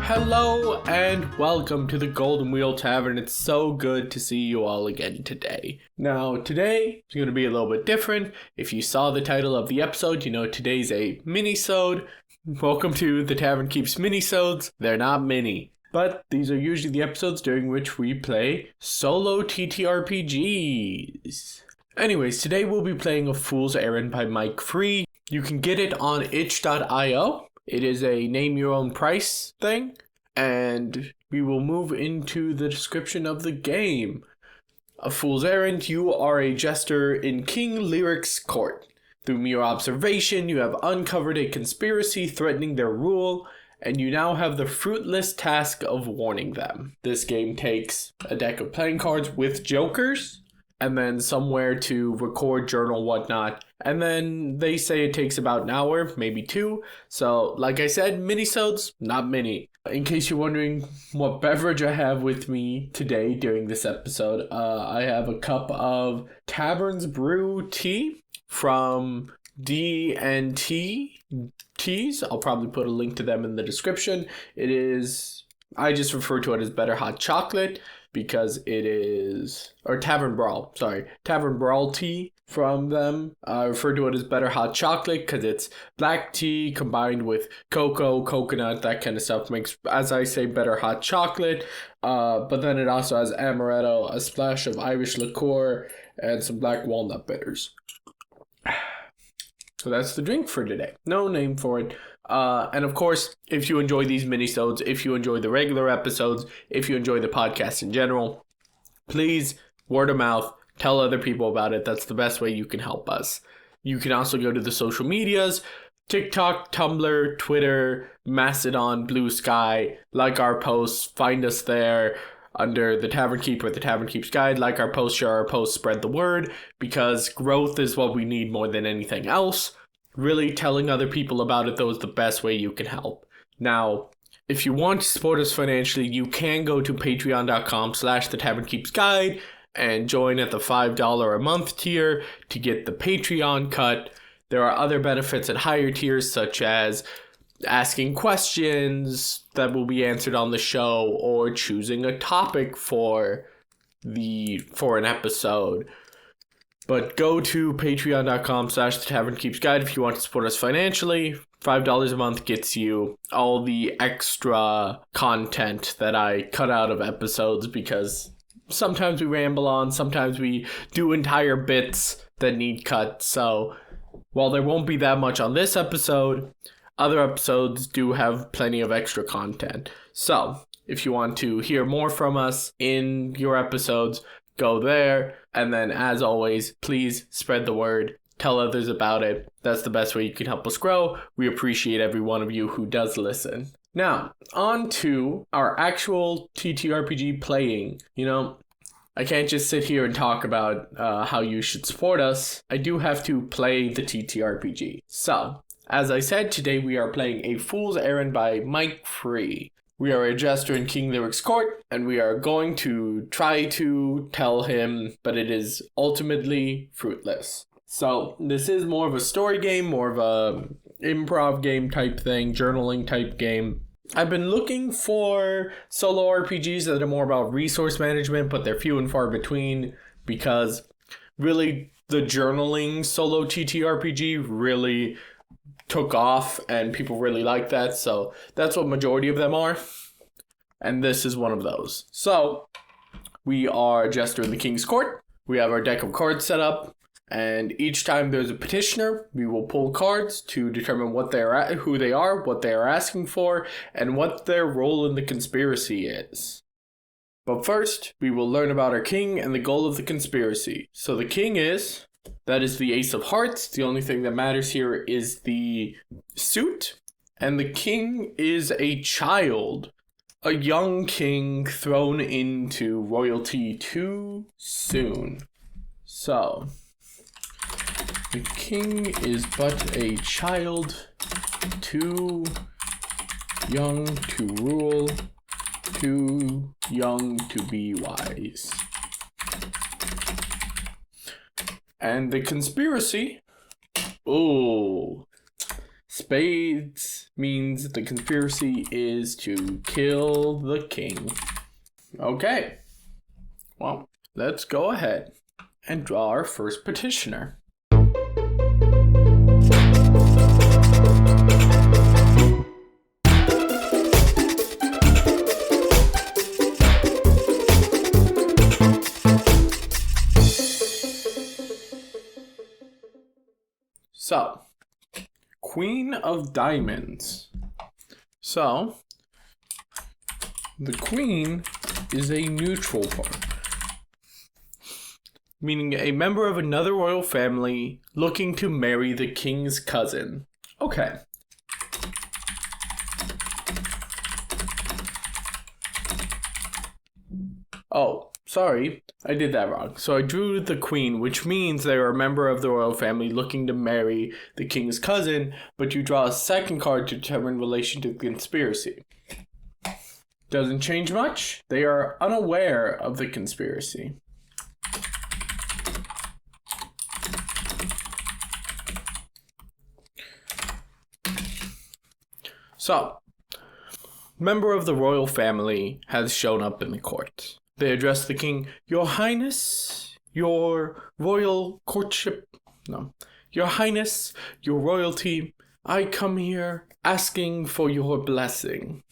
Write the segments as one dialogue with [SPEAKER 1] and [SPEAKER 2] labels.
[SPEAKER 1] Hello and welcome to the Golden Wheel Tavern. It's so good to see you all again today. Now, today is going to be a little bit different. If you saw the title of the episode, you know today's a Minisode. Welcome to the Tavernkeep's Minisodes. They're not mini, but these are usually the episodes during which we play solo TTRPGs. Anyways, today we'll be playing A Fool's Errand by Mike Free. You can get it on itch.io. It is a name your own price thing, and we will move into the description of the game. A Fool's Errand, you are a jester in King Lyric's court. Through mere observation, you have uncovered a conspiracy threatening their rule, and you now have the fruitless task of warning them. This game takes a deck of playing cards with jokers, and then somewhere to record, journal, whatnot. And then they say it takes about an hour, maybe two. So, like I said, Minisodes, not mini. In case you're wondering what beverage I have with me today during this episode, I have a cup of Tavern's Brew tea from D&T Teas. I'll probably put a link to them in the description. I just refer to it as Better Hot Chocolate, because it is, or Tavern Brawl tea from them. I refer to it as Better Hot Chocolate because it's black tea combined with cocoa, coconut, that kind of stuff makes, as I say, Better Hot Chocolate. But then it also has amaretto, a splash of Irish liqueur, and some black walnut bitters. So that's the drink for today. No name for it. And of course, if you enjoy these minisodes, if you enjoy the regular episodes, if you enjoy the podcast in general, please, word of mouth, tell other people about it. That's the best way you can help us. You can also go to the social medias, TikTok, Tumblr, Twitter, Mastodon, Blue Sky, like our posts, find us there under the Tavernkeep or the Tavernkeep's Guide. Like our posts, share our posts, spread the word, because growth is what we need more than anything else. Really telling other people about it, though, is the best way you can help. Now, if you want to support us financially, you can go to patreon.com/thetavernkeepsguide and join at the $5 a month tier to get the Patreon cut. There are other benefits at higher tiers, such as asking questions that will be answered on the show, or choosing a topic for an episode. But go to patreon.com/thetavernkeepsguide if you want to support us financially. $5 a month gets you all the extra content that I cut out of episodes, because sometimes we ramble on, sometimes we do entire bits that need cut. So while there won't be that much on this episode, other episodes do have plenty of extra content. So if you want to hear more from us in your episodes, go there. And then, as always, please spread the word. Tell others about it. That's the best way you can help us grow. We appreciate every one of you who does listen. Now, on to our actual TTRPG playing. You know, I can't just sit here and talk about how you should support us. I do have to play the TTRPG. So, as I said, today we are playing A Fool's Errand by Mike Free. We are a jester in King Lyric's court, and we are going to try to tell him, but it is ultimately fruitless. So this is more of a story game, more of a improv game type thing, journaling type game. I've been looking for solo RPGs that are more about resource management, but they're few and far between, because really the journaling solo TTRPG really took off and people really like that, so that's what majority of them are, and this is one of those. So we are Jester in the King's Court. We have our deck of cards set up, and each time there's a petitioner, we will pull cards to determine who they are, what they are asking for, and what their role in the conspiracy is. But first, we will learn about our king and the goal of the conspiracy. So the king that is the Ace of Hearts. The only thing that matters here is the suit. And the king is a child. A young king thrown into royalty too soon. So, the king is but a child, too young to rule, too young to be wise. And the conspiracy, spades, means the conspiracy is to kill the king. Okay. Well, let's go ahead and draw our first petitioner. So, Queen of Diamonds. So, the queen is a neutral pawn, meaning a member of another royal family looking to marry the king's cousin. Okay. Oh, sorry, I did that wrong. So I drew the queen, which means they are a member of the royal family looking to marry the king's cousin, but you draw a second card to determine relation to the conspiracy. Doesn't change much. They are unaware of the conspiracy. So, member of the royal family has shown up in the court. They address the king, Your Highness, your royal courtship, no, Your Highness, your royalty, I come here asking for your blessing.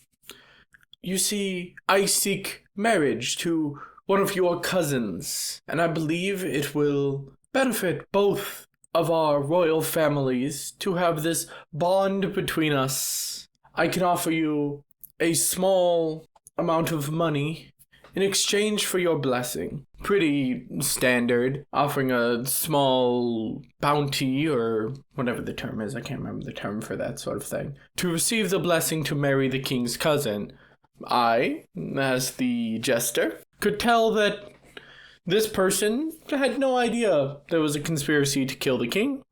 [SPEAKER 1] You see, I seek marriage to one of your cousins, and I believe it will benefit both of our royal families to have this bond between us. I can offer you a small amount of money in exchange for your blessing. Pretty standard, offering a small bounty or whatever the term is. I can't remember the term for that sort of thing. To receive the blessing to marry the king's cousin. I, as the jester, could tell that this person had no idea there was a conspiracy to kill the king.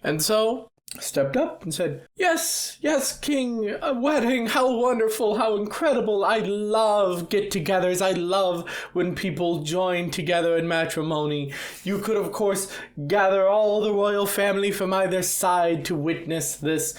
[SPEAKER 1] And so stepped up and said, Yes, king, a wedding, how wonderful, how incredible. I love get-togethers. I love when people join together in matrimony. You could, of course, gather all the royal family from either side to witness this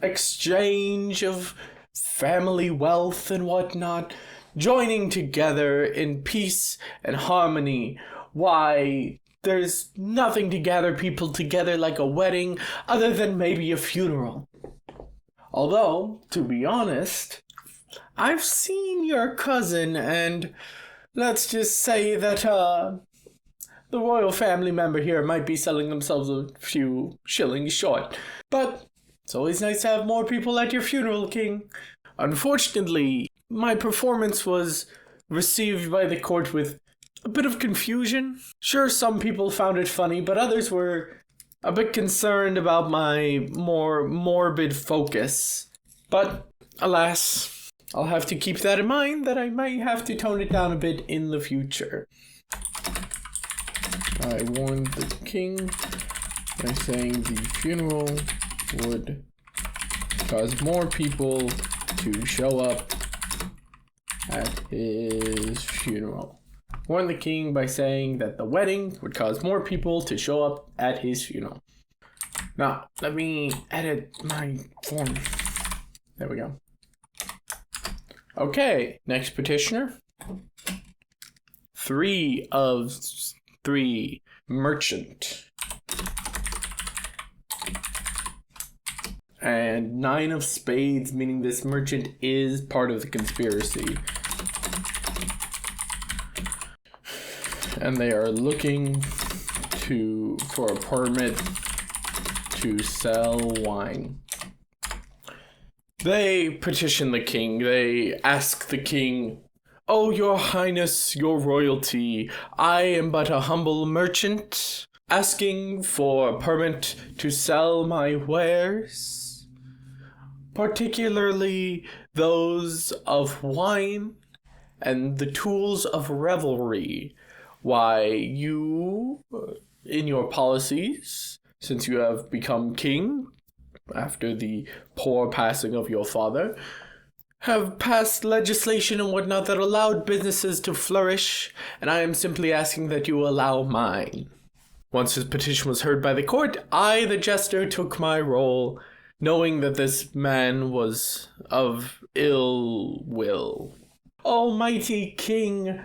[SPEAKER 1] exchange of family wealth and whatnot, joining together in peace and harmony. Why, there's nothing to gather people together like a wedding other than maybe a funeral. Although, to be honest, I've seen your cousin and let's just say that the royal family member here might be selling themselves a few shillings short. But it's always nice to have more people at your funeral, king. Unfortunately, my performance was received by the court with a bit of confusion. Sure, some people found it funny, but others were a bit concerned about my more morbid focus. But, alas, I'll have to keep that in mind, that I might have to tone it down a bit in the future. I warned the king by saying the funeral would cause more people to show up at his funeral. Warned the king by saying that the wedding would cause more people to show up at his funeral. Now, let me edit my form. There we go. Okay, next petitioner. 3 of 3, merchant. And 9 of spades, meaning this merchant is part of the conspiracy. And they are looking for a permit to sell wine. They petition the king. They ask the king, Oh, your highness, your royalty, I am but a humble merchant, asking for a permit to sell my wares, particularly those of wine and the tools of revelry. Why, you, in your policies, since you have become king after the poor passing of your father, have passed legislation and whatnot that allowed businesses to flourish, and I am simply asking that you allow mine. Once his petition was heard by the court, I, the jester, took my role knowing that this man was of ill will. Almighty King,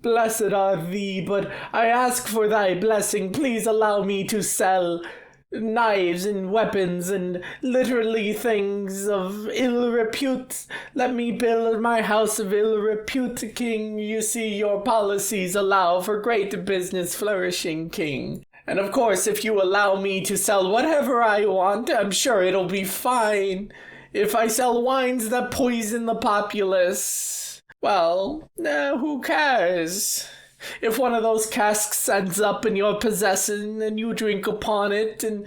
[SPEAKER 1] blessed are thee, but I ask for thy blessing. Please allow me to sell knives and weapons and literally things of ill repute. Let me build my house of ill repute, King. You see, your policies allow for great business flourishing, King. And of course, if you allow me to sell whatever I want, I'm sure it'll be fine. If I sell wines that poison the populace, well, who cares? If one of those casks ends up in your possession and you drink upon it and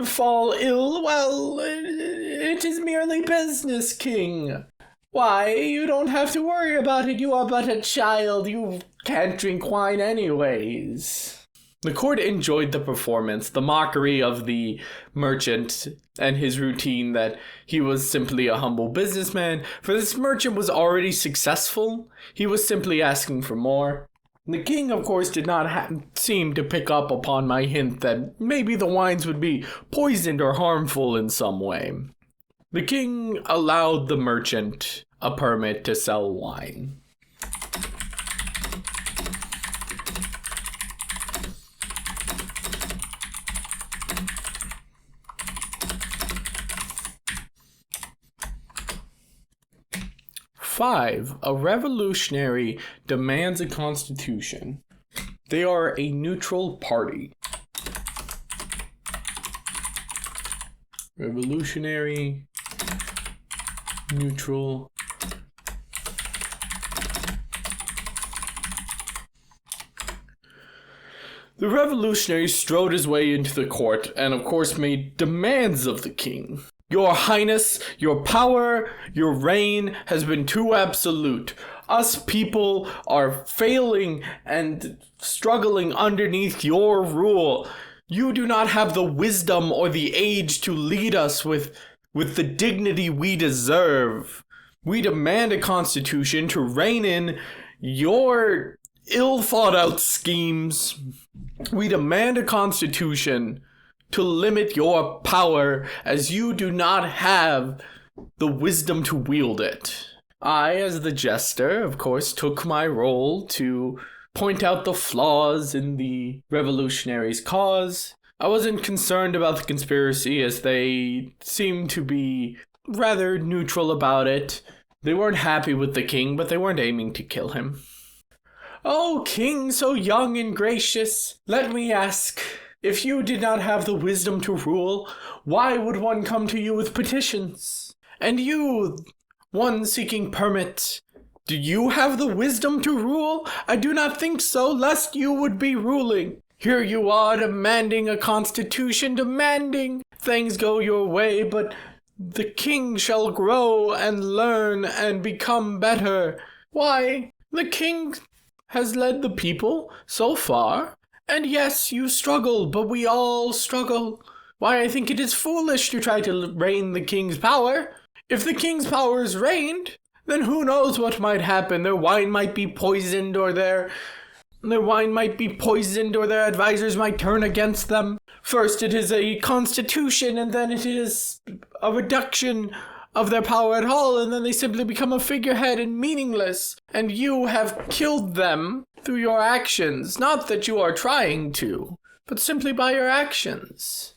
[SPEAKER 1] fall ill, well, it is merely business, King. Why, you don't have to worry about it. You are but a child. You can't drink wine anyways. The court enjoyed the performance, the mockery of the merchant and his routine that he was simply a humble businessman, for this merchant was already successful. He was simply asking for more. The king, of course, did not seem to pick up upon my hint that maybe the wines would be poisoned or harmful in some way. The king allowed the merchant a permit to sell wine. Five, a revolutionary demands a constitution. They are a neutral party. Revolutionary, neutral. The revolutionary strode his way into the court and, of course, made demands of the king. Your Highness, your power, your reign has been too absolute. Us people are failing and struggling underneath your rule. You do not have the wisdom or the age to lead us with the dignity we deserve. We demand a constitution to rein in your ill-thought-out schemes. We demand a constitution to limit your power, as you do not have the wisdom to wield it. I, as the jester, of course, took my role to point out the flaws in the revolutionaries' cause. I wasn't concerned about the conspiracy, as they seemed to be rather neutral about it. They weren't happy with the king, but they weren't aiming to kill him. Oh, king so young and gracious, let me ask, if you did not have the wisdom to rule, why would one come to you with petitions? And you, one seeking permit, do you have the wisdom to rule? I do not think so, lest you would be ruling. Here you are demanding a constitution, demanding things go your way, but the king shall grow and learn and become better. Why, the king has led the people so far. And yes, you struggle, but we all struggle. Why, I think it is foolish to try to rein the king's power. If the king's power is reined, then who knows what might happen. Their wine might be poisoned, or their advisors might turn against them. First it is a constitution, and then it is a reduction of their power at all, and then they simply become a figurehead and meaningless. And you have killed them through your actions, not that you are trying to, but simply by your actions.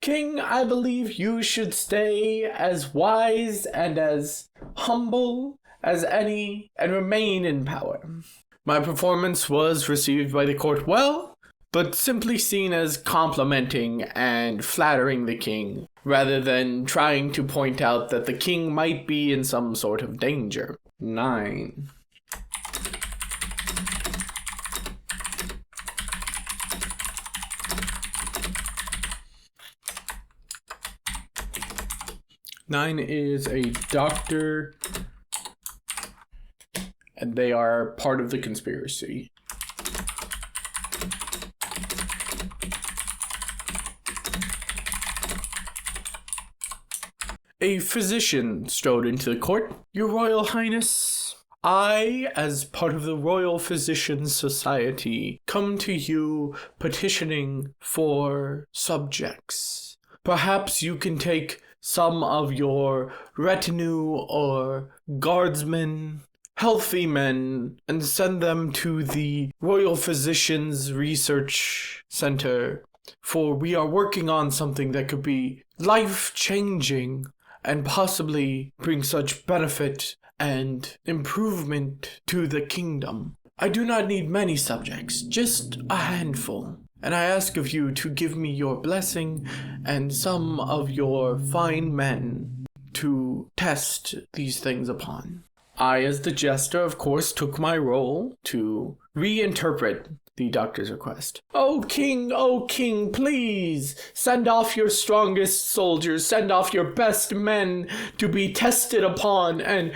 [SPEAKER 1] King, I believe you should stay as wise and as humble as any and remain in power. My performance was received by the court well, but simply seen as complimenting and flattering the king, rather than trying to point out that the king might be in some sort of danger. 9. Nine is a doctor, and they are part of the conspiracy. A physician strode into the court. Your Royal Highness, I, as part of the Royal Physicians Society, come to you petitioning for subjects. Perhaps you can take some of your retinue or guardsmen, healthy men, and send them to the Royal Physicians Research Center, for we are working on something that could be life-changing and possibly bring such benefit and improvement to the kingdom. I do not need many subjects, just a handful. And I ask of you to give me your blessing and some of your fine men to test these things upon. I, as the jester, of course, took my role to reinterpret the doctor's request. Oh king, please send off your strongest soldiers, send off your best men to be tested upon and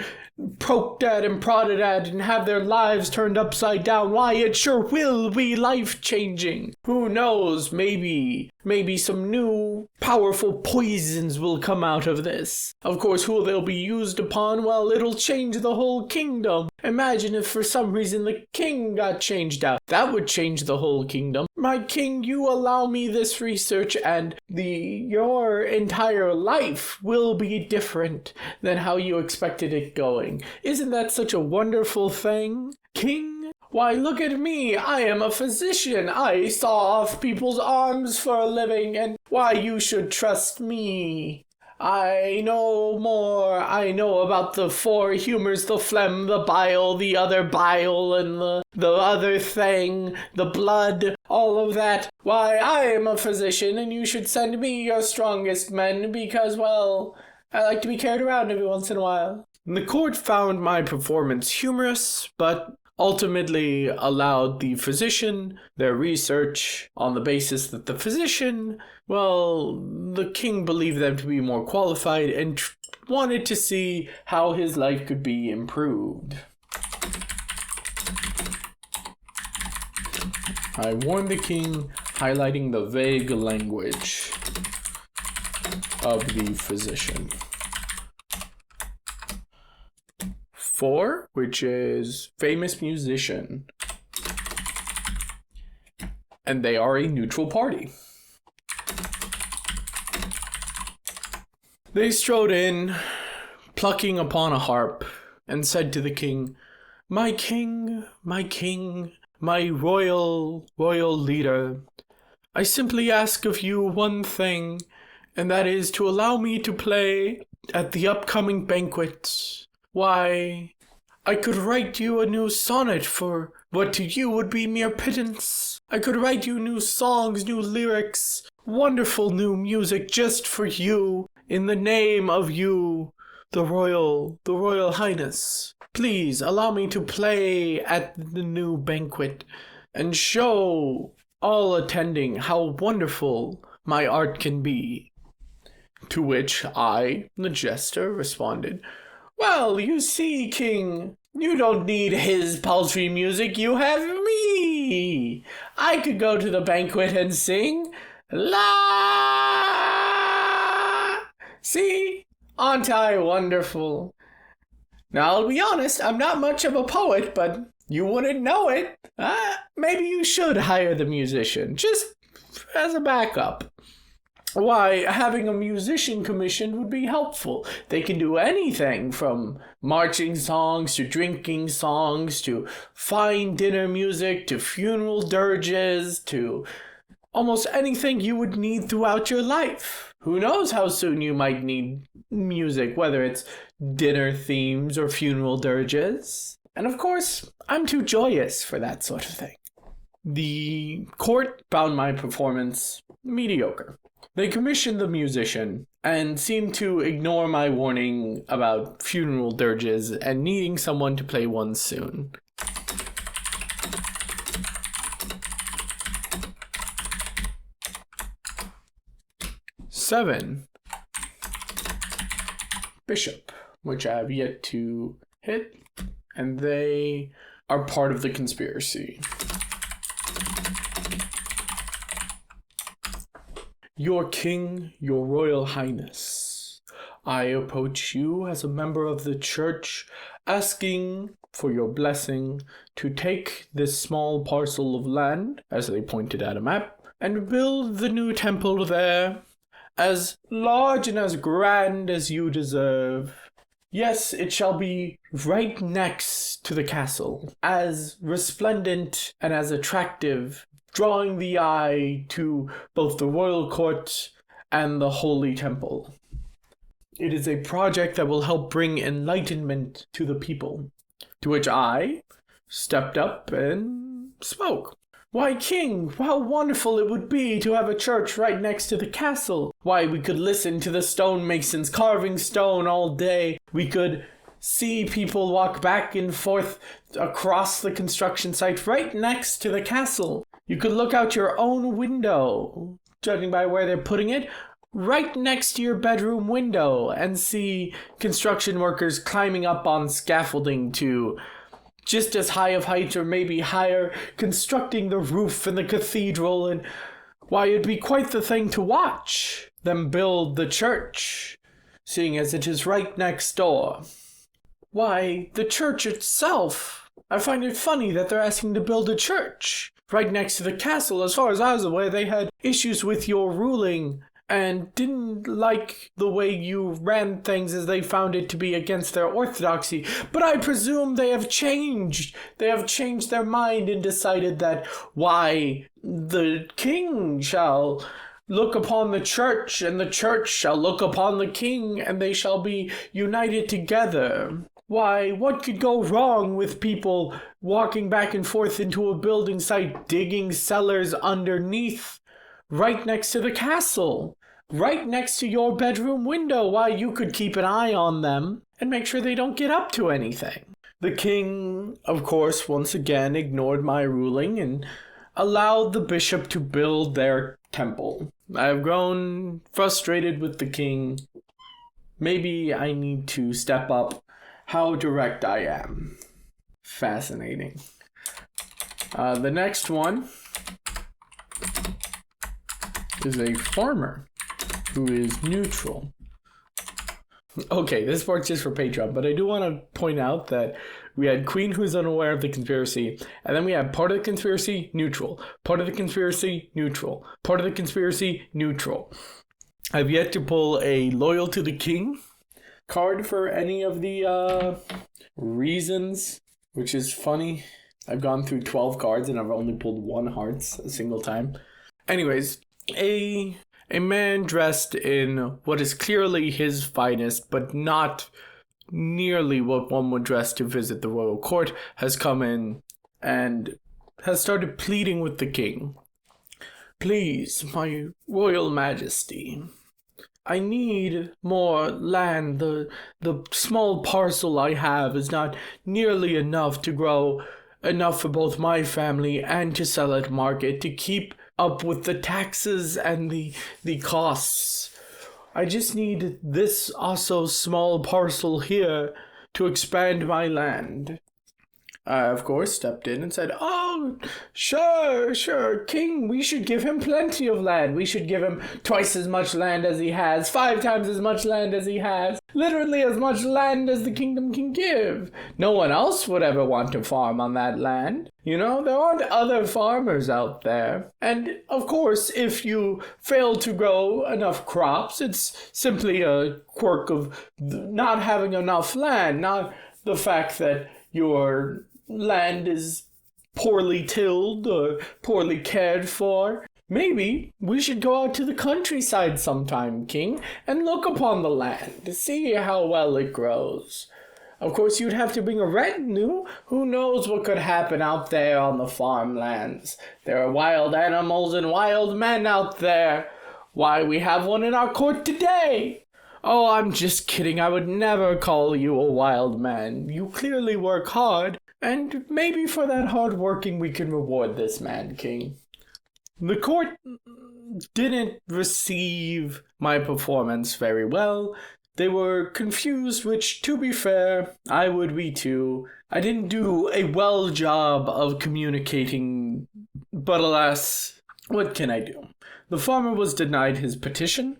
[SPEAKER 1] poked at and prodded at and have their lives turned upside down. Why, it sure will be life-changing. Who knows, maybe some new powerful poisons will come out of this. Of course, who they'll be used upon, well, it'll change the whole kingdom. Imagine if for some reason the king got changed out. That would change the whole kingdom. My king, you allow me this research and your entire life will be different than how you expected it going. Isn't that such a wonderful thing, king? Why, look at me. I am a physician. I saw off people's arms for a living, and why, you should trust me. I know more. I know about the four humors, the phlegm, the bile, the other bile, and the other thing, the blood, all of that. Why, I am a physician, and you should send me your strongest men because, well, I like to be carried around every once in a while. The court found my performance humorous, but ultimately allowed the physician their research on the basis that the physician, well, the king believed them to be more qualified and wanted to see how his life could be improved. I warned the king, highlighting the vague language of the physician. 4, which is famous musician. And they are a neutral party. They strode in, plucking upon a harp, and said to the king, my king, my royal leader, I simply ask of you one thing, and that is to allow me to play at the upcoming banquet. Why, I could write you a new sonnet for what to you would be mere pittance. I could write you new songs, new lyrics, wonderful new music just for you, in the name of you, the Royal Highness. Please allow me to play at the new banquet and show all attending how wonderful my art can be. To which I, the jester, responded, well, you see, king, you don't need his paltry music, you have me. I could go to the banquet and sing, la. See, aren't I wonderful? Now, I'll be honest, I'm not much of a poet, but you wouldn't know it. Maybe you should hire the musician, just as a backup. Why, having a musician commissioned would be helpful. They can do anything from marching songs to drinking songs to fine dinner music to funeral dirges to almost anything you would need throughout your life. Who knows how soon you might need music, whether it's dinner themes or funeral dirges. And of course, I'm too joyous for that sort of thing. The court found my performance mediocre. They commissioned the musician and seemed to ignore my warning about funeral dirges and needing someone to play one soon. Seven, Bishop, which I have yet to hit, and they are part of the conspiracy. Your king, your royal highness, I approach you as a member of the church, asking for your blessing to take this small parcel of land, as they pointed at a map, and build the new temple there, as large and as grand as you deserve. Yes, it shall be right next to the castle, as resplendent and as attractive, drawing the eye to both the royal court and the holy temple. It is a project that will help bring enlightenment to the people. To which I stepped up and spoke. Why, King, how wonderful it would be to have a church right next to the castle. Why, we could listen to the stonemasons carving stone all day. We could see people walk back and forth across the construction site right next to the castle. You could look out your own window, judging by where they're putting it, right next to your bedroom window, and see construction workers climbing up on scaffolding to just as high of height or maybe higher, constructing the roof and the cathedral, and why, it'd be quite the thing to watch them build the church, seeing as it is right next door. Why, the church itself, I find it funny that they're asking to build a church right next to the castle. As far as I was aware, they had issues with your ruling and didn't like the way you ran things, as they found it to be against their orthodoxy. But I presume they have changed. They have changed their mind and decided that, why, the king shall look upon the church, and the church shall look upon the king, and they shall be united together. Why, what could go wrong with people walking back and forth into a building site, digging cellars underneath, right next to the castle? Right next to your bedroom window. Why, you could keep an eye on them and make sure they don't get up to anything. The king, of course, once again ignored my ruling and allowed the bishop to build their temple. I have grown frustrated with the king. Maybe I need to step up how direct I am. Fascinating. The next one is a farmer who is neutral. Okay, this works just for Patreon, but I do want to point out that we had Queen who's unaware of the conspiracy, and then we had part of the conspiracy, neutral. Part of the conspiracy, neutral. Part of the conspiracy, neutral. I've yet to pull a loyal to the king card for any of the reasons, which is funny. I've gone through 12 cards and I've only pulled 1 hearts a single time. Anyways, a man dressed in what is clearly his finest, but not nearly what one would dress to visit the royal court, has come in and has started pleading with the king. Please, my royal majesty, I need more land. The small parcel I have is not nearly enough to grow enough for both my family and to sell at market to keep up with the taxes and the costs. I just need this also small parcel here to expand my land. I, of course, stepped in and said, oh, sure, king, we should give him plenty of land. We should give him twice as much land as he has, 5 times as much land as he has, literally as much land as the kingdom can give. No one else would ever want to farm on that land. You know, there aren't other farmers out there. And, of course, if you fail to grow enough crops, it's simply a quirk of not having enough land, not the fact that your land is poorly tilled or poorly cared for. Maybe we should go out to the countryside sometime, king, and look upon the land to see how well it grows. Of course, you'd have to bring a retinue. Who knows what could happen out there on the farmlands? There are wild animals and wild men out there. Why, we have one in our court today. Oh, I'm just kidding. I would never call you a wild man. You clearly work hard, and maybe for that hard working we can reward this man, king. The court didn't receive my performance very well. They were confused, which, to be fair, I would be too. I didn't do a well job of communicating, but alas, what can I do? The farmer was denied his petition,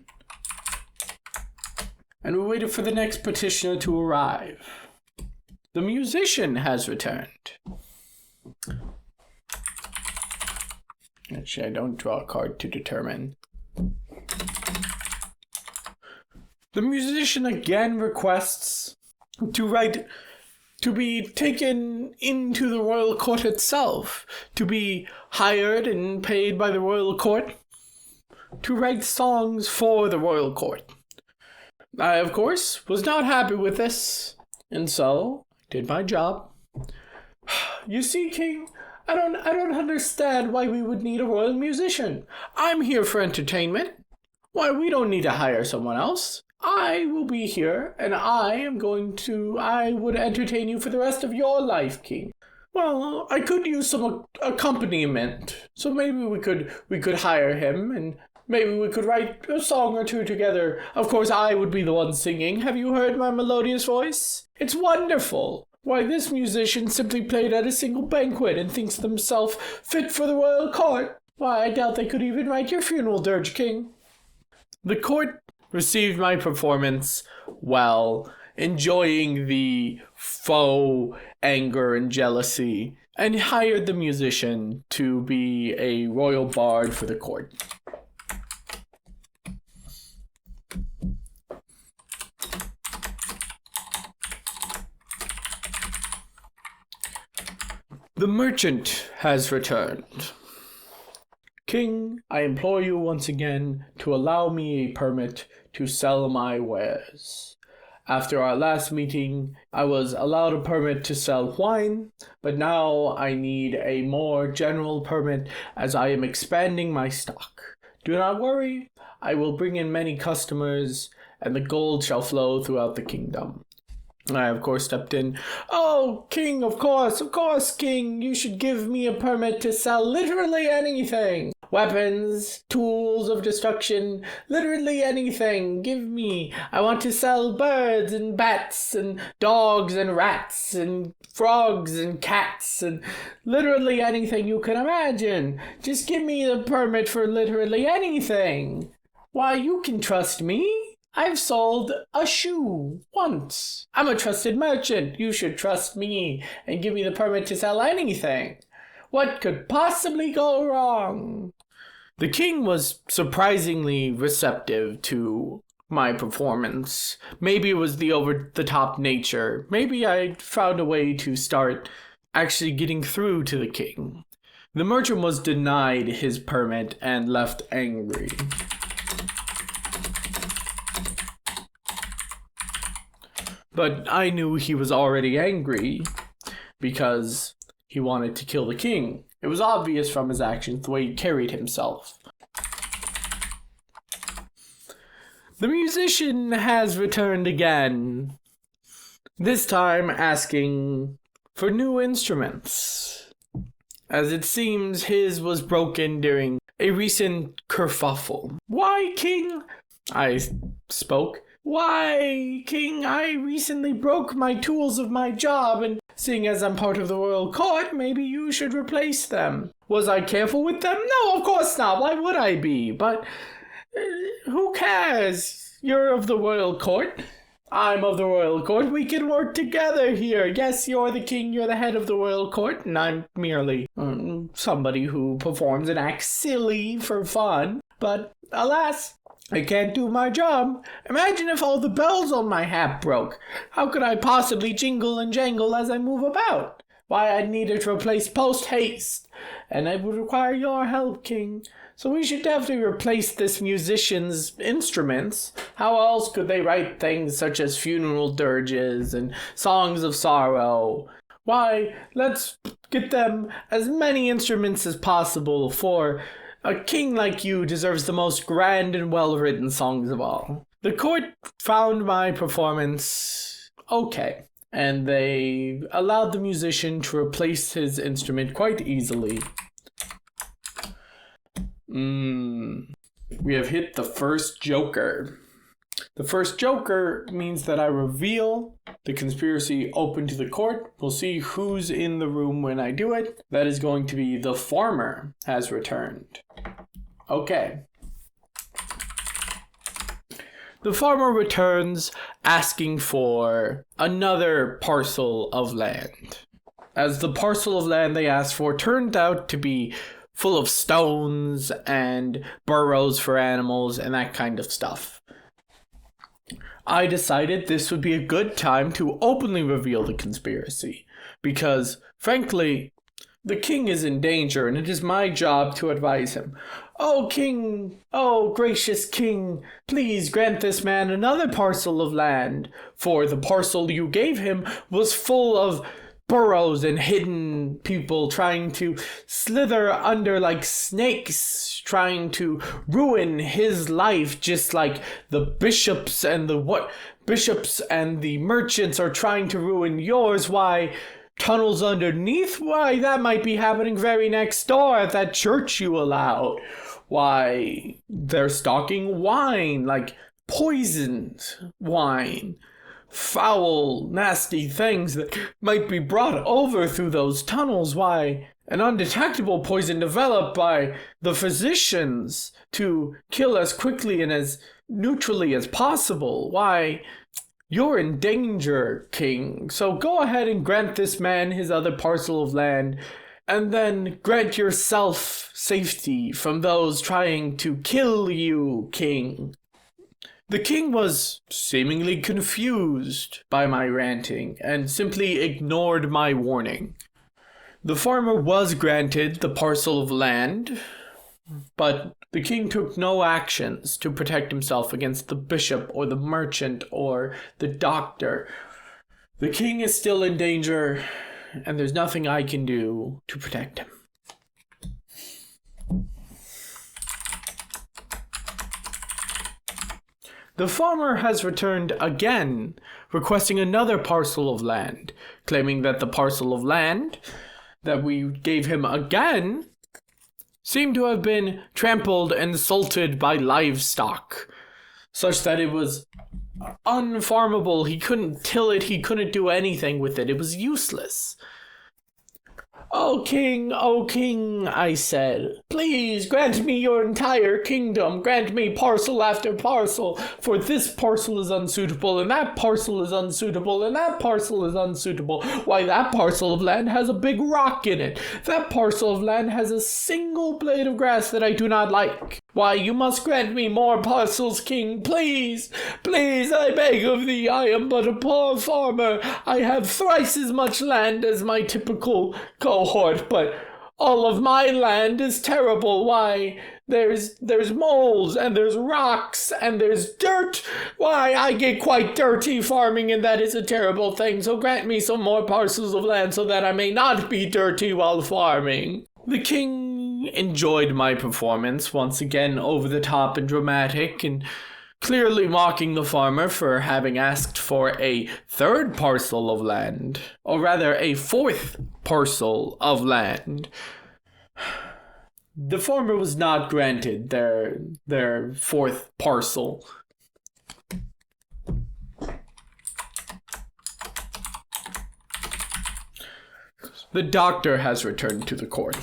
[SPEAKER 1] and we waited for the next petitioner to arrive. The musician has returned. Actually, I don't draw a card to determine The musician again requests to be taken into the royal court itself, to be hired and paid by the royal court to write songs for the royal court. I, of course, was not happy with this, and so did my job. You see, King, I don't understand why we would need a royal musician. I'm here for entertainment. Why, we don't need to hire someone else. I will be here, and I would entertain you for the rest of your life, King. Well, I could use some accompaniment, so maybe we could hire him, and maybe we could write a song or two together. Of course, I would be the one singing. Have you heard my melodious voice? It's wonderful. Why, this musician simply played at a single banquet and thinks themselves fit for the royal court. Why, I doubt they could even write your funeral dirge, King. The court received my performance well, enjoying the faux anger and jealousy, and hired the musician to be a royal bard for the court. The merchant has returned. King, I implore you once again to allow me a permit to sell my wares. After our last meeting, I was allowed a permit to sell wine, but now I need a more general permit as I am expanding my stock. Do not worry, I will bring in many customers, and the gold shall flow throughout the kingdom. I, of course, stepped in. Oh, King, of course, King, you should give me a permit to sell literally anything. Weapons, tools of destruction, literally anything. Give me. I want to sell birds and bats and dogs and rats and frogs and cats and literally anything you can imagine. Just give me the permit for literally anything. Why, you can trust me. I've sold a shoe once. I'm a trusted merchant. You should trust me and give me the permit to sell anything. What could possibly go wrong? The king was surprisingly receptive to my performance. Maybe it was the over-the-top nature. Maybe I found a way to start actually getting through to the king. The merchant was denied his permit and left angry. But I knew he was already angry because he wanted to kill the king. It was obvious from his actions, the way he carried himself. The musician has returned again, this time asking for new instruments, as it seems his was broken during a recent kerfuffle. Why, King? I spoke. Why, King, I recently broke my tools of my job, and seeing as I'm part of the royal court, maybe you should replace them. Was I careful with them? No, of course not. Why would I be? But who cares? You're of the royal court. I'm of the royal court. We can work together here. Yes, you're the king. You're the head of the royal court, and I'm merely somebody who performs and acts silly for fun. But alas, I can't do my job. Imagine if all the bells on my hat broke. How could I possibly jingle and jangle as I move about? Why, I'd need it replaced post-haste, and it would require your help, King. So we should definitely replace this musician's instruments. How else could they write things such as funeral dirges and songs of sorrow? Why, let's get them as many instruments as possible, for a king like you deserves the most grand and well-written songs of all. The court found my performance okay, and they allowed the musician to replace his instrument quite easily. We have hit the first joker. The first joker means that I reveal the conspiracy open to the court. We'll see who's in the room when I do it. That is going to be the farmer has returned. Okay. The farmer returns asking for another parcel of land. As the parcel of land they asked for turned out to be full of stones and burrows for animals and that kind of stuff. I decided this would be a good time to openly reveal the conspiracy, because, frankly, the king is in danger, and it is my job to advise him. Oh, king, oh, gracious king, please grant this man another parcel of land, for the parcel you gave him was full of burrows and hidden people trying to slither under like snakes, trying to ruin his life, just like the bishops and the merchants are trying to ruin yours. Why, tunnels underneath? Why, that might be happening very next door at that church you allowed. Why, they're stocking wine, like poisoned wine. Foul, nasty things that might be brought over through those tunnels. Why, an undetectable poison developed by the physicians to kill as quickly and as neutrally as possible. Why, you're in danger, king. So go ahead and grant this man his other parcel of land, and then grant yourself safety from those trying to kill you, king. The king was seemingly confused by my ranting and simply ignored my warning. The farmer was granted the parcel of land, but the king took no actions to protect himself against the bishop or the merchant or the doctor. The king is still in danger, and there's nothing I can do to protect him. The farmer has returned again, requesting another parcel of land, claiming that the parcel of land that we gave him again seemed to have been trampled and assaulted by livestock, such that it was unfarmable. He couldn't till it, he couldn't do anything with it. It was useless. Oh, king, I said, please grant me your entire kingdom. Grant me parcel after parcel, for this parcel is unsuitable, and that parcel is unsuitable, and that parcel is unsuitable. Why, that parcel of land has a big rock in it. That parcel of land has a single blade of grass that I do not like. Why, you must grant me more parcels, king, please. Please, I beg of thee. I am but a poor farmer. I have thrice as much land as my typical cohort, but all of my land is terrible. Why, there's moles, and there's rocks, and there's dirt. Why, I get quite dirty farming, and that is a terrible thing. So grant me some more parcels of land so that I may not be dirty while farming. The king enjoyed my performance, once again over the top and dramatic, and clearly mocking the farmer for having asked for a third parcel of land, or rather a fourth parcel of land. The farmer was not granted their fourth parcel. The doctor has returned to the court.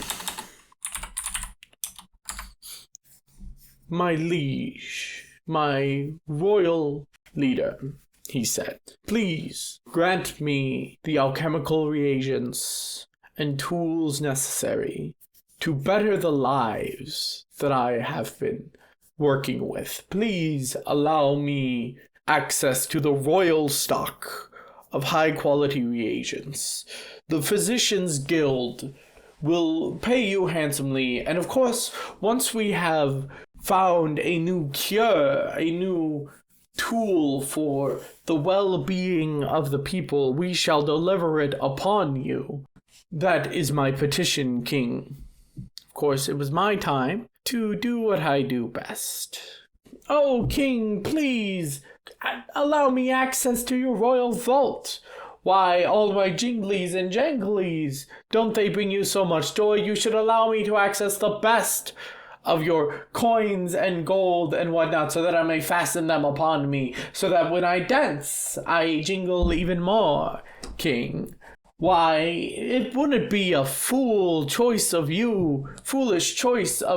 [SPEAKER 1] My liege, my royal leader, he said, please grant me the alchemical reagents and tools necessary to better the lives that I have been working with. Please allow me access to the royal stock of high-quality reagents. The Physicians Guild will pay you handsomely, and of course, once we have found a new cure, a new tool for the well-being of the people, we shall deliver it upon you. That is my petition, king. Of course, it was my time to do what I do best. Oh, king, please, allow me access to your royal vault. Why, all my jinglies and janglies, don't they bring you so much joy? You should allow me to access the best of your coins and gold and whatnot, so that I may fasten them upon me, so that when I dance, I jingle even more, king. Why, it wouldn't be a foolish choice of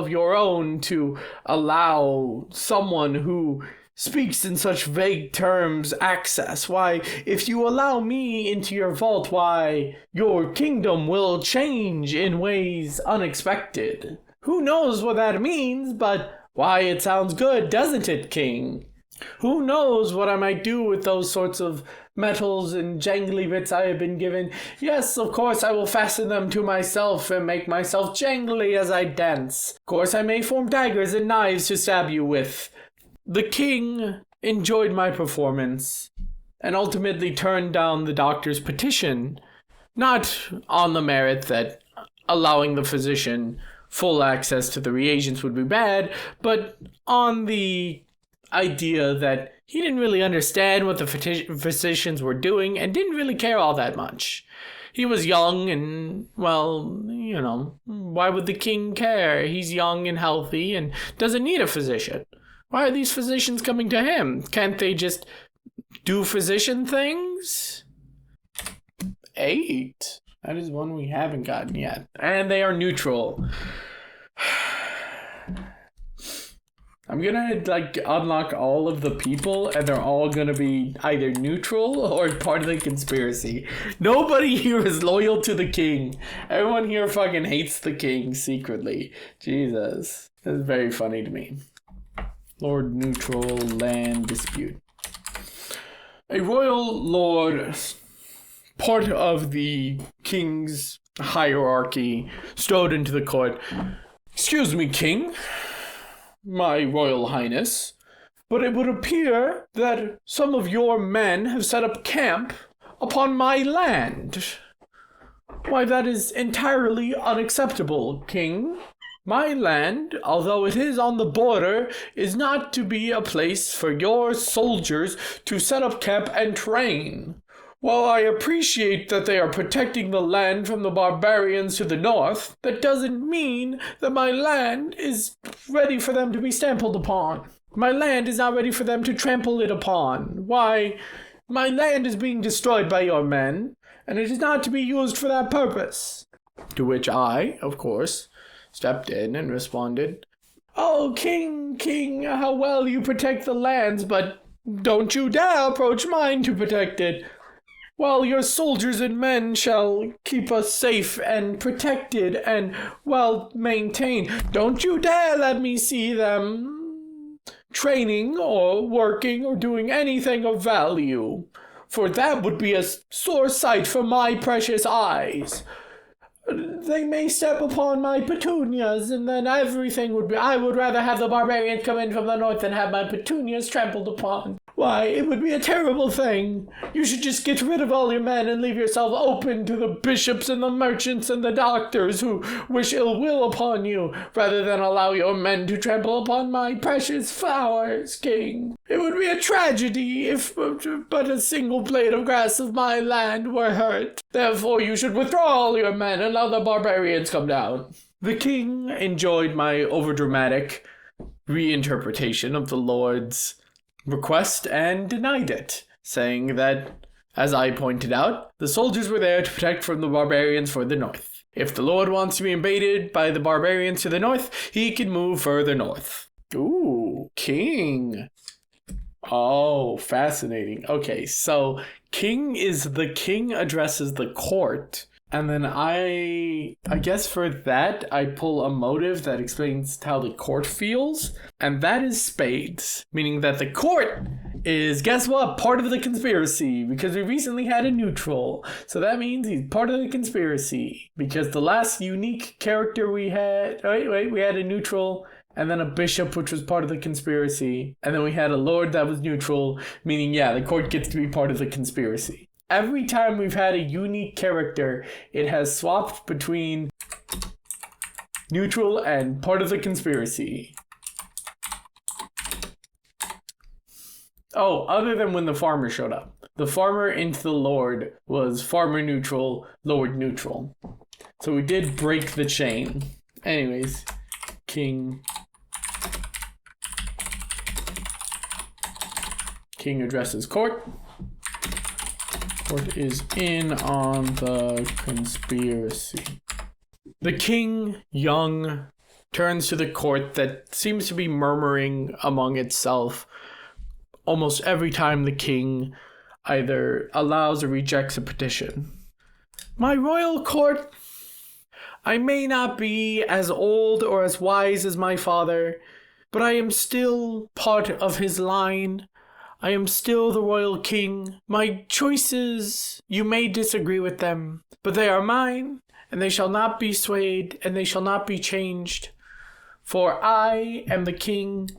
[SPEAKER 1] your own to allow someone who speaks in such vague terms access. Why, if you allow me into your vault, why, your kingdom will change in ways unexpected. Who knows what that means, but why, it sounds good, doesn't it, king? Who knows what I might do with those sorts of metals and jangly bits I have been given. Yes, of course, I will fasten them to myself and make myself jangly as I dance. Of course, I may form daggers and knives to stab you with. The king enjoyed my performance and ultimately turned down the doctor's petition, not on the merit that allowing the physician full access to the reagents would be bad, but on the idea that he didn't really understand what the physicians were doing and didn't really care all that much. He was young and, well, why would the king care? He's young and healthy and doesn't need a physician. Why are these physicians coming to him? Can't they just do physician things? 8. That is one we haven't gotten yet. And they are neutral. I'm gonna unlock all of the people and they're all gonna be either neutral or part of the conspiracy. Nobody here is loyal to the king. Everyone here fucking hates the king secretly. Jesus. That's very funny to me. Lord neutral land dispute. A royal lord, part of the king's hierarchy, strode into the court. Excuse me, king. My royal highness, but it would appear that some of your men have set up camp upon my land. Why, that is entirely unacceptable, king. My land, although it is on the border, is not to be a place for your soldiers to set up camp and train. While I appreciate that they are protecting the land from the barbarians to the north, that doesn't mean that my land is ready for them to be trampled upon. My land is not ready for them to trample it upon. Why, my land is being destroyed by your men, and it is not to be used for that purpose. To which I, of course, stepped in and responded, "Oh, king, how well you protect the lands, but don't you dare approach mine to protect it. While your soldiers and men shall keep us safe and protected and well maintained, don't you dare let me see them training or working or doing anything of value, for that would be a sore sight for my precious eyes. They may step upon my petunias, and then everything would be... I would rather have the barbarians come in from the north than have my petunias trampled upon. Why, it would be a terrible thing. You should just get rid of all your men and leave yourself open to the bishops and the merchants and the doctors who wish ill will upon you, rather than allow your men to trample upon my precious flowers, king. It would be a tragedy if but a single blade of grass of my land were hurt. Therefore you should withdraw all your men and let the barbarians come down." The king enjoyed my overdramatic reinterpretation of the Lord's request and denied it, saying that, as I pointed out, the soldiers were there to protect from the barbarians for the north. If the Lord wants to be invaded by the barbarians to the north, he can move further north. Ooh, king. Oh, fascinating. Okay, so king addresses the court. And then I guess for that, I pull a motive that explains how the court feels. And that is spades. Meaning that the court is, guess what, part of the conspiracy. Because we recently had a neutral. So that means he's part of the conspiracy. Because the last unique character we had... we had a neutral and then a bishop, which was part of the conspiracy. And then we had a lord that was neutral. Meaning, yeah, the court gets to be part of the conspiracy. Every time we've had a unique character, it has swapped between neutral and part of the conspiracy. Oh, other than when the farmer showed up. The farmer into the lord was farmer neutral, lord neutral. So we did break the chain. Anyways, king addresses court. Court is in on the conspiracy. The king, young, turns to the court that seems to be murmuring among itself almost every time the king either allows or rejects a petition. "My royal court, I may not be as old or as wise as my father, but I am still part of his line. I am still the royal king. My choices, you may disagree with them, but they are mine, and they shall not be swayed, and they shall not be changed. For I am the king,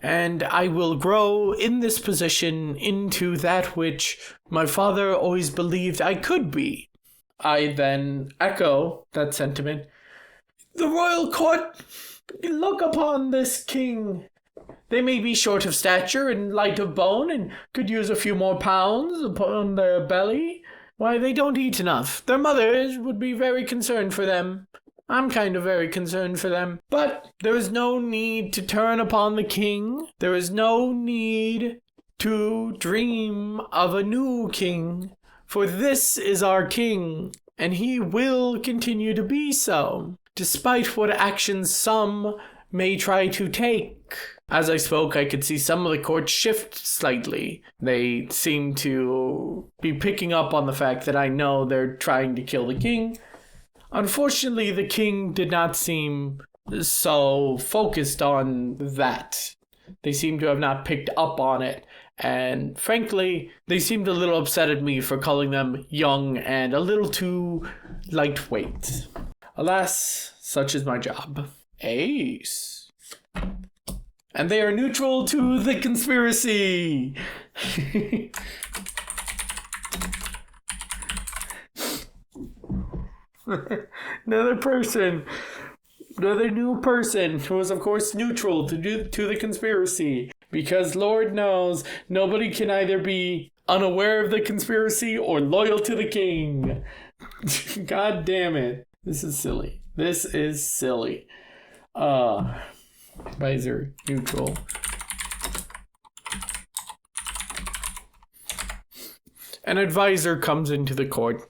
[SPEAKER 1] and I will grow in this position into that which my father always believed I could be. I then echo that sentiment. The royal court, look upon this king. They may be short of stature and light of bone and could use a few more pounds upon their belly. Why, they don't eat enough. Their mothers would be very concerned for them. I'm kind of very concerned for them. But there is no need to turn upon the king. There is no need to dream of a new king. For this is our king, and he will continue to be so, despite what actions some may try to take. As I spoke, I could see some of the court shift slightly. They seem to be picking up on the fact that I know they're trying to kill the king. Unfortunately, the king did not seem so focused on that. They seem to have not picked up on it. And frankly, they seemed a little upset at me for calling them young and a little too lightweight. Alas, such is my job. Ace. And they are neutral to the conspiracy. Another new person who is of course neutral to the conspiracy, because Lord knows nobody can either be unaware of the conspiracy or loyal to the king. God damn it. This is silly. Advisor neutral. An advisor comes into the court.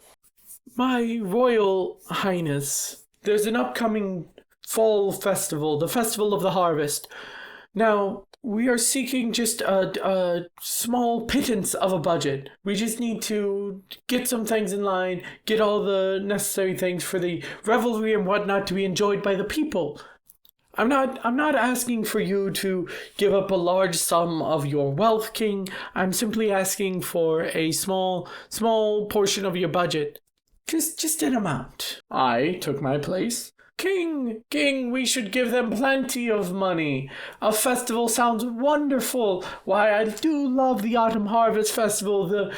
[SPEAKER 1] My Royal Highness, there's an upcoming fall festival, the Festival of the Harvest. Now, we are seeking just a small pittance of a budget. We just need to get some things in line, get all the necessary things for the revelry and whatnot to be enjoyed by the people. I'm not asking for you to give up a large sum of your wealth, King. I'm simply asking for a small portion of your budget. Just an amount. I took my place. King, we should give them plenty of money. A festival sounds wonderful. Why, I do love the Autumn Harvest Festival.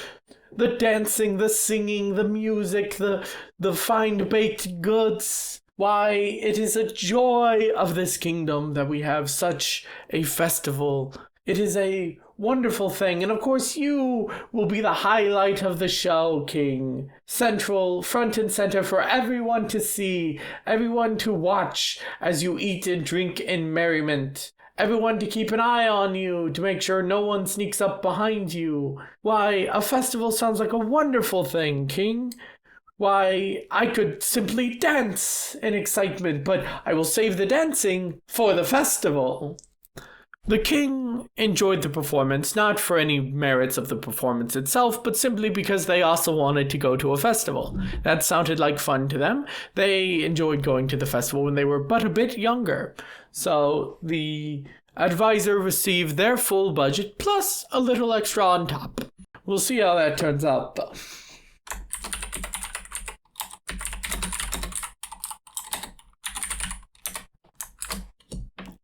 [SPEAKER 1] The dancing, the singing, the music, the fine baked goods. Why, it is a joy of this kingdom that we have such a festival. It is a wonderful thing, and of course you will be the highlight of the show, King. Central, front and center for everyone to see, everyone to watch as you eat and drink in merriment. Everyone to keep an eye on you to make sure no one sneaks up behind you. Why, a festival sounds like a wonderful thing, King. Why, I could simply dance in excitement, but I will save the dancing for the festival. The king enjoyed the performance, not for any merits of the performance itself, but simply because they also wanted to go to a festival. That sounded like fun to them. They enjoyed going to the festival when they were but a bit younger. So the advisor received their full budget plus a little extra on top. We'll see how that turns out, though.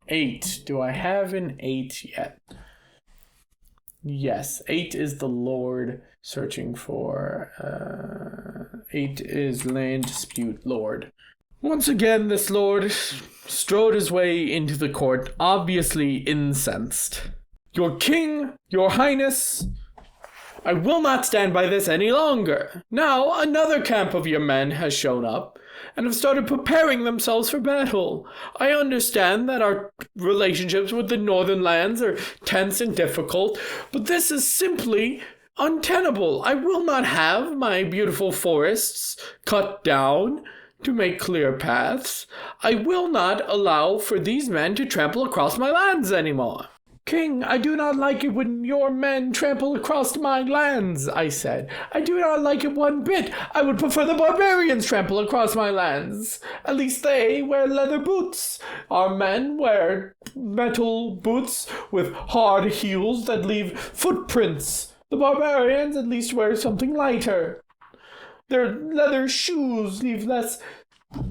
[SPEAKER 1] Eight. Do I have an 8 yet? Yes, 8 is the Lord searching for. 8 is land dispute Lord. Once again, this Lord strode his way into the court, obviously incensed. Your king, your highness, I will not stand by this any longer. Now another camp of your men has shown up and have started preparing themselves for battle. I understand that our relationships with the northern lands are tense and difficult, but this is simply untenable. I will not have my beautiful forests cut down to make clear paths. I will not allow for these men to trample across my lands anymore. King, I do not like it when your men trample across my lands, I said. I do not like it one bit. I would prefer the barbarians trample across my lands. At least they wear leather boots. Our men wear metal boots with hard heels that leave footprints. The barbarians at least wear something lighter. Their leather shoes leave less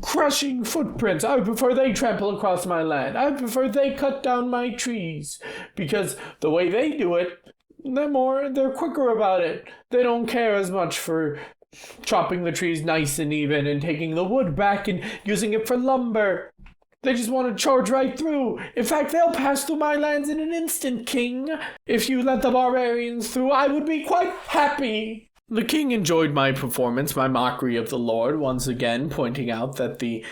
[SPEAKER 1] crushing footprints. I would prefer they trample across my land. I would prefer they cut down my trees. Because the way they do it, they're quicker about it. They don't care as much for chopping the trees nice and even and taking the wood back and using it for lumber. They just want to charge right through. In fact, they'll pass through my lands in an instant, King. If you let the barbarians through, I would be quite happy. The king enjoyed my performance, my mockery of the Lord, once again pointing out that the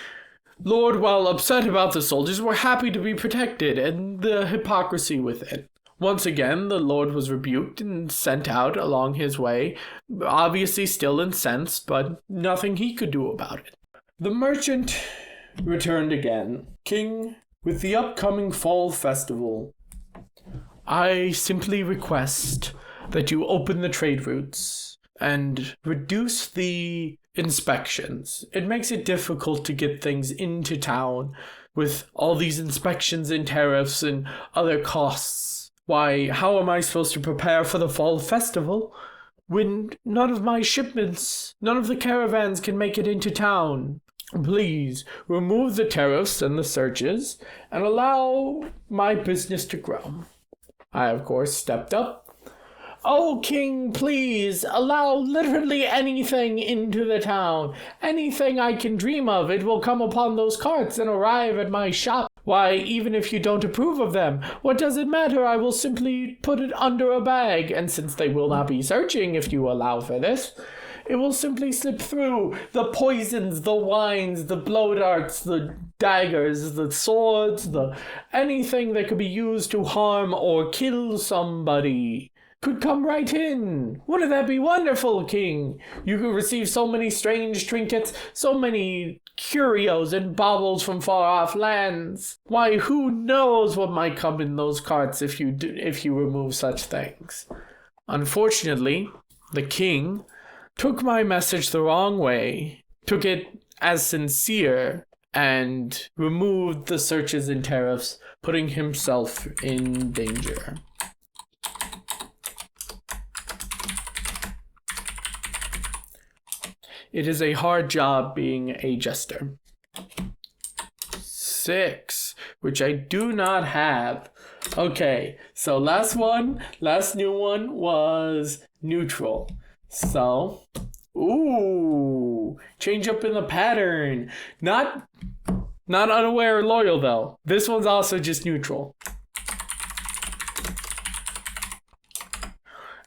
[SPEAKER 1] Lord, while upset about the soldiers, were happy to be protected, and the hypocrisy within. Once again, the Lord was rebuked and sent out along his way, obviously still incensed, but nothing he could do about it. The merchant returned again. King, with the upcoming fall festival, I simply request that you open the trade routes and reduce the inspections. It makes it difficult to get things into town with all these inspections and tariffs and other costs. Why, how am I supposed to prepare for the fall festival when none of my shipments, none of the caravans can make it into town? Please remove the tariffs and the searches and allow my business to grow. I, of course, stepped up. Oh, King, please, allow literally anything into the town. Anything I can dream of, it will come upon those carts and arrive at my shop. Why, even if you don't approve of them, what does it matter? I will simply put it under a bag, and since they will not be searching if you allow for this, it will simply slip through. The poisons, the wines, the blow darts, the daggers, the swords, anything that could be used to harm or kill somebody could come right in. Wouldn't that be wonderful, King? You could receive so many strange trinkets, so many curios and baubles from far-off lands. Why, who knows what might come in those carts if you remove such things? Unfortunately, the king took my message the wrong way, took it as sincere, and removed the searches and tariffs, putting himself in danger. It is a hard job being a jester. 6, which I do not have. Okay, so last new one was neutral. So, change up in the pattern. Not unaware or loyal though. This one's also just neutral.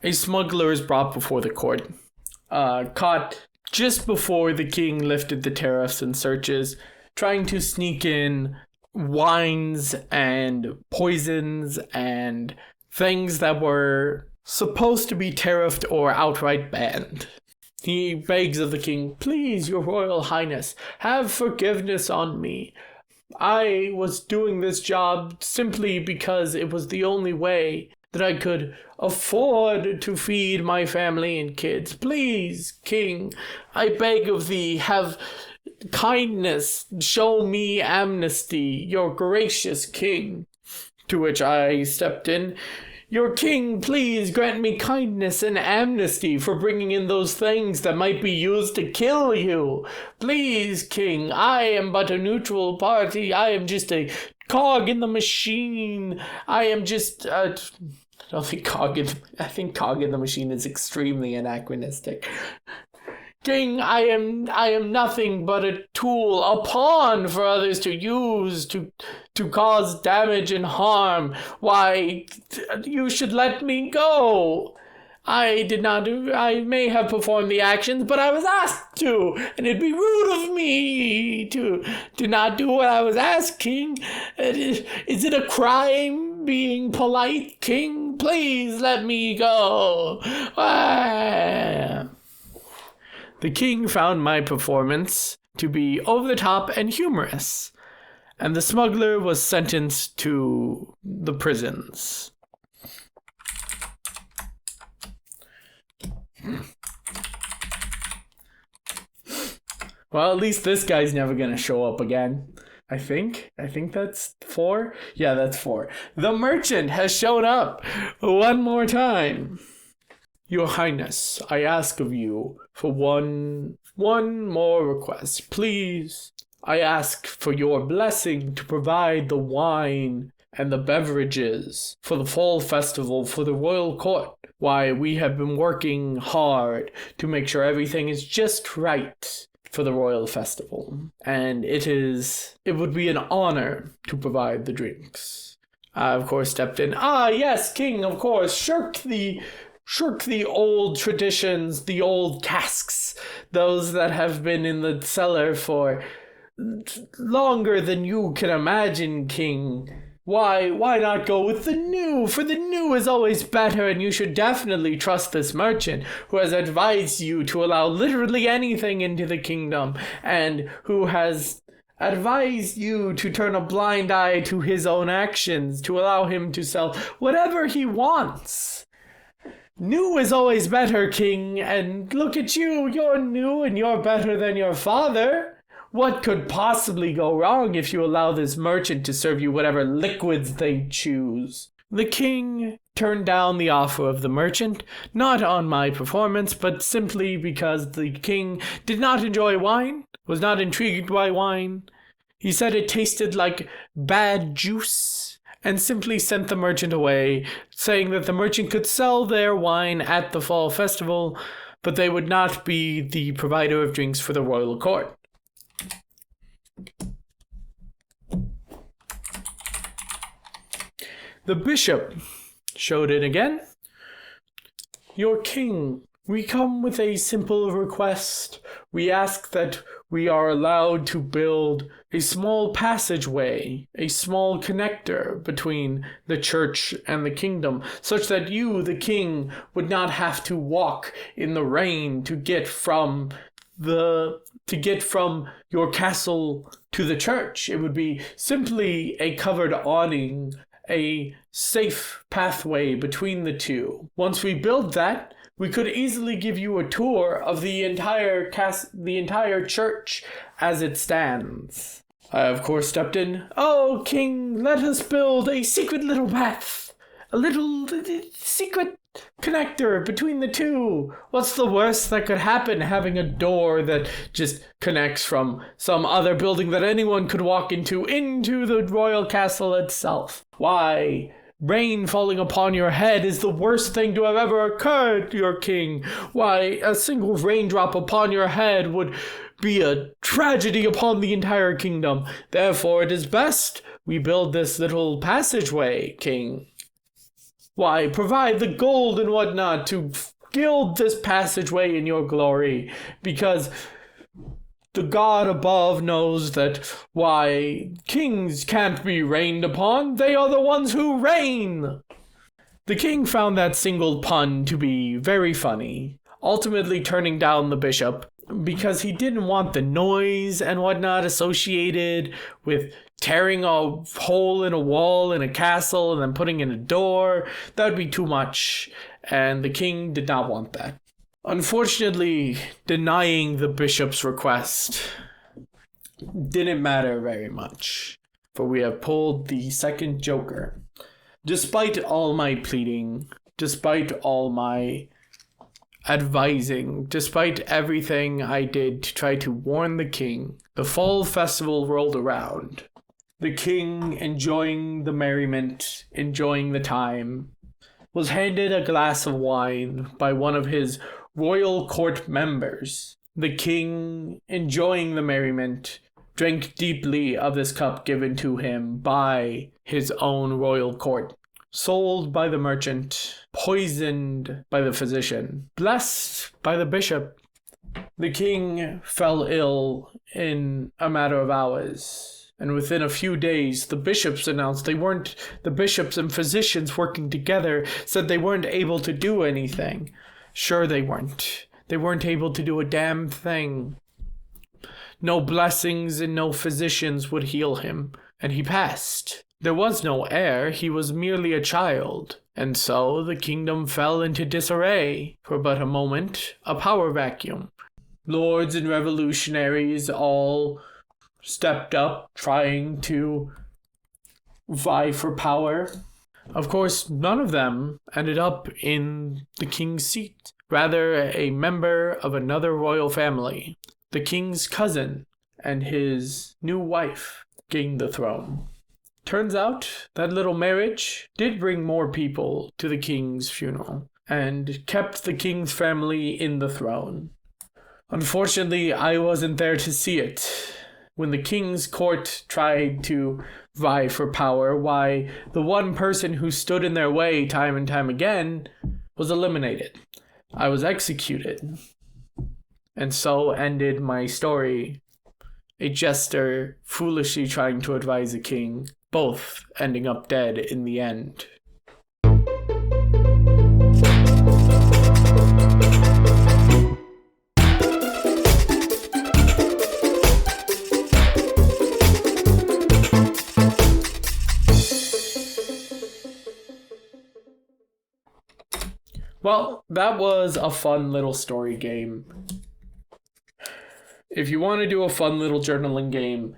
[SPEAKER 1] A smuggler is brought before the court. Caught just before the king lifted the tariffs and searches, trying to sneak in wines and poisons and things that were supposed to be tariffed or outright banned. He begs of the king, "Please, your royal highness, have forgiveness on me. I was doing this job simply because it was the only way that I could afford to feed my family and kids. Please, king, I beg of thee, have kindness, show me amnesty, your gracious king." To which I stepped in. "Your king, please grant me kindness and amnesty for bringing in those things that might be used to kill you. Please, king, I am but a neutral party. I am just a cog in the machine. I am just I think cog in the machine is extremely anachronistic. King, I am nothing but a tool, a pawn for others to use to cause damage and harm. Why, you should let me go. I may have performed the actions, but I was asked to, and it'd be rude of me to not do what I was asking. Is it a crime being polite, king? Please let me go." The king found my performance to be over the top and humorous, and the smuggler was sentenced to the prisons. Well, at least this guy's never gonna show up again. I think that's 4. Yeah, that's 4. The merchant has shown up one more time. Your Highness, I ask of you for one more request. Please, I ask for your blessing to provide the wine and the beverages for the fall festival for the royal court. Why, we have been working hard to make sure everything is just right for the royal festival, and it would be an honor to provide the drinks. I, of course, stepped in. Ah, yes, King, of course, shirk the old traditions, the old casks, those that have been in the cellar for longer than you can imagine, King. Why not go with the new? For the new is always better, and you should definitely trust this merchant who has advised you to allow literally anything into the kingdom, and who has advised you to turn a blind eye to his own actions, to allow him to sell whatever he wants. New is always better, King, and look at you, you're new and you're better than your father. What could possibly go wrong if you allow this merchant to serve you whatever liquids they choose? The king turned down the offer of the merchant, not on my performance, but simply because the king did not enjoy wine, was not intrigued by wine. He said it tasted like bad juice, and simply sent the merchant away, saying that the merchant could sell their wine at the fall festival, but they would not be the provider of drinks for the royal court. The bishop showed it again. Your king, we come with a simple request. We ask that we are allowed to build a small passageway, a small connector between the church and the kingdom, such that you, the king, would not have to walk in the rain to get from your castle to the church. It would be simply a covered awning, a safe pathway between the two. Once we build that, we could easily give you a tour of the entire church as it stands. I, of course, stepped in. Oh, King, let us build a secret little path. A little secret connector between the two. What's the worst that could happen, having a door that just connects from some other building that anyone could walk into the royal castle itself? Why, rain falling upon your head is the worst thing to have ever occurred, your king. Why, a single raindrop upon your head would be a tragedy upon the entire kingdom. Therefore, it is best we build this little passageway, king. Why, provide the gold and whatnot to gild this passageway in your glory, because the God above knows that, why, kings can't be rained upon. They are the ones who reign. The king found that single pun to be very funny, ultimately turning down the bishop, because he didn't want the noise and whatnot associated with tearing a hole in a wall in a castle and then putting in a door. That would be too much, and the king did not want that. Unfortunately, denying the bishop's request didn't matter very much, for we have pulled the second joker. Despite all my pleading, despite all my advising, despite everything I did to try to warn the king, the fall festival rolled around. The king, enjoying the merriment, enjoying the time, was handed a glass of wine by one of his royal court members. The king, enjoying the merriment, drank deeply of this cup given to him by his own royal court. Sold by the merchant, poisoned by the physician, blessed by the bishop. The king fell ill in a matter of hours, and within a few days the bishops announced the bishops and physicians working together said they weren't able to do anything. Sure they weren't. They weren't able to do a damn thing. No blessings and no physicians would heal him. and he passed. There was no heir, he was merely a child. And so the kingdom fell into disarray. For but a moment, a power vacuum. Lords and revolutionaries all stepped up, trying to vie for power. Of course, none of them ended up in the king's seat. Rather, a member of another royal family, the king's cousin, and his new wife gained the throne. Turns out that little marriage did bring more people to the king's funeral and kept the king's family in the throne. Unfortunately, I wasn't there to see it. When the king's court tried to vie for power, why, the one person who stood in their way time and time again was eliminated. I was executed. And so ended my story. A jester foolishly trying to advise a king, both ending up dead in the end. Well, that was a fun little story game. If you want to do a fun little journaling game,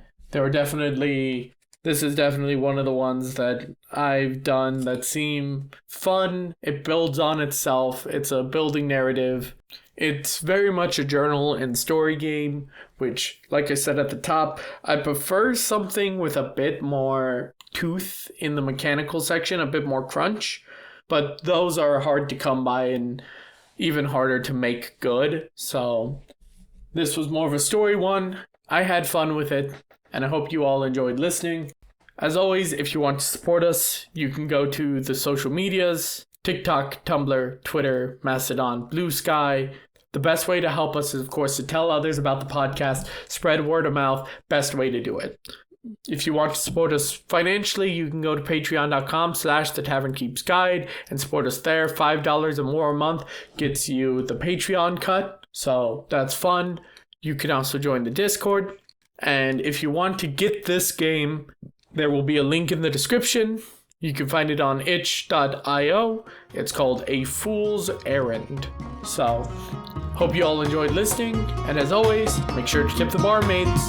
[SPEAKER 1] this is definitely one of the ones that I've done that seem fun. It builds on itself. It's a building narrative. It's very much a journal and story game, which, like I said at the top, I prefer something with a bit more tooth in the mechanical section, a bit more crunch. But those are hard to come by and even harder to make good. So this was more of a story one. I had fun with it, and I hope you all enjoyed listening. As always, if you want to support us, you can go to the social medias, TikTok, Tumblr, Twitter, Mastodon, Blue Sky. The best way to help us is, of course, to tell others about the podcast, spread word of mouth, best way to do it. If you want to support us financially, you can go to patreon.com/the Tavernkeep's Guide and support us there. $5 or more a month gets you the Patreon cut, so that's fun. You can also join the Discord. And if you want to get this game, there will be a link in the description. You can find it on itch.io. It's called A Fool's Errand. So, hope you all enjoyed listening. And as always, make sure to tip the barmaids.